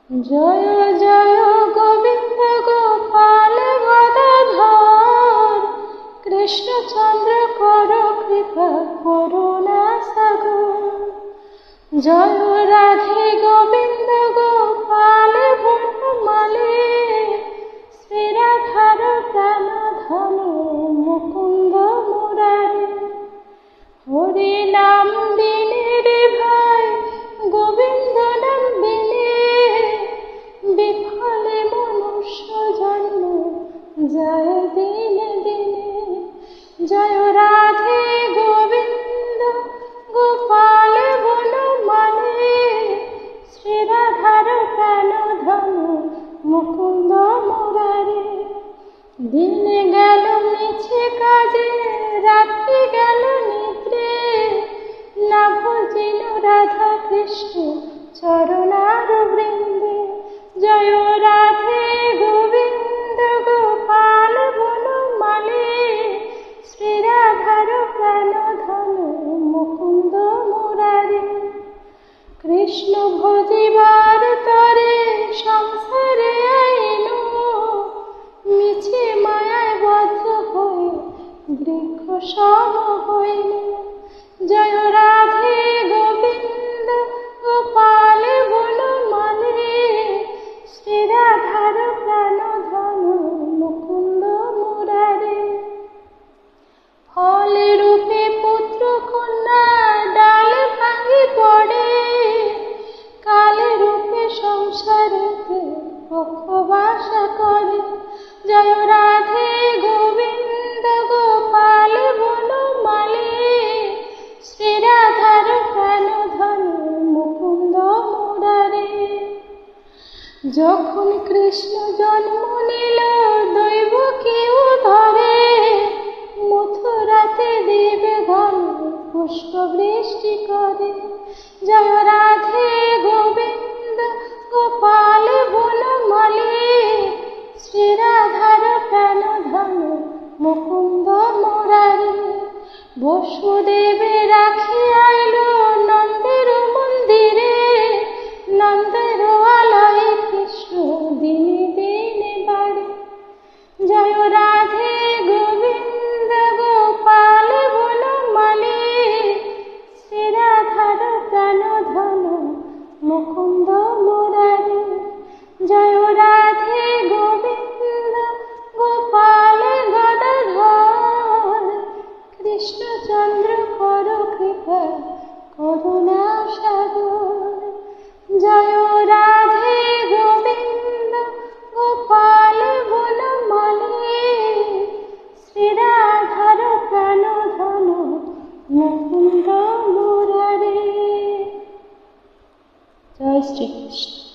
জয় জয় গোবিন্দ গোপাল গদাধর, কৃষ্ণচন্দ্র কর কৃপা করুণা সাগর। জয় রাধে গোবিন্দ গোপাল বনমালী, শ্রীরাধার প্রাণধন মুকুন্দ মুরারি। হরি নাম বিনে রে ভাই, গোবিন্দ নাম বিনে বিফলে মনুষ্য জন্ম যায় দিনে দিনে। জয় রাধে গোবিন্দ গোপাল বনমালী, শ্রীরাধার প্রাণধন মুকুন্দ মুরারি। দিনে গেল মিছে কাজে, রাত্রি গেল নিদ্রে, না ভজিল রাধা কৃষ্ণ চরণার বৃন্দে। জয় রাধে গোবিন্দ গোপাল বনমালী, শ্রীরাধার প্রাণধন মুকুন্দ মুরারি। কৃষ্ণ ভজিবার তরে সংসারে আইন, মিছে মায়ায় বদ্ধ হয়ে বৃক্ষ সম হইল। জয় রাধে গোবিন্দ গোপাল বনমালী, শ্রীরাধার প্রাণধন মুকুন্দ মুরারি। ফল রূপে পুত্র কন্যা ডাল ভাঙি পড়ে, কাল রূপে সংসারেতে বসবাসা করে। জয় রাধে গোবিন্দ গোপাল বনমালী, শ্রীরাধার প্রাণধন মুকুন্দ মুরারি। যখন কৃষ্ণ জন্ম নিল দৈব কেউ ধরে, মথুরাতে দেবে ঘন পুষ্প বৃষ্টি করে। জয় রাধে গোবিন্দ গোপাল বনমালী, শ্রীরাধার প্রাণধন মুকুন্দ মুরারি। বসুদেবে রাখি আইল নন্দের মন্দিরে, নন্দের আলয়ে কৃষ্ণ দিনে দিনে বাড়ে। জয় রাধে গোবিন্দ গোপাল বনমালী, শ্রীরাধার প্রাণধন মুকুন্দ মুরারি। জয় রাধে গোবিন্দ গোপাল গদাধর, কৃষ্ণচন্দ্র কর কৃপা করুণা সাগর। জয় রাধে গোবিন্দ গোপাল বনমালী, শ্রীরাধার প্রাণধন মুকুন্দ মুরারি। জয় শ্রীকৃষ্ণ।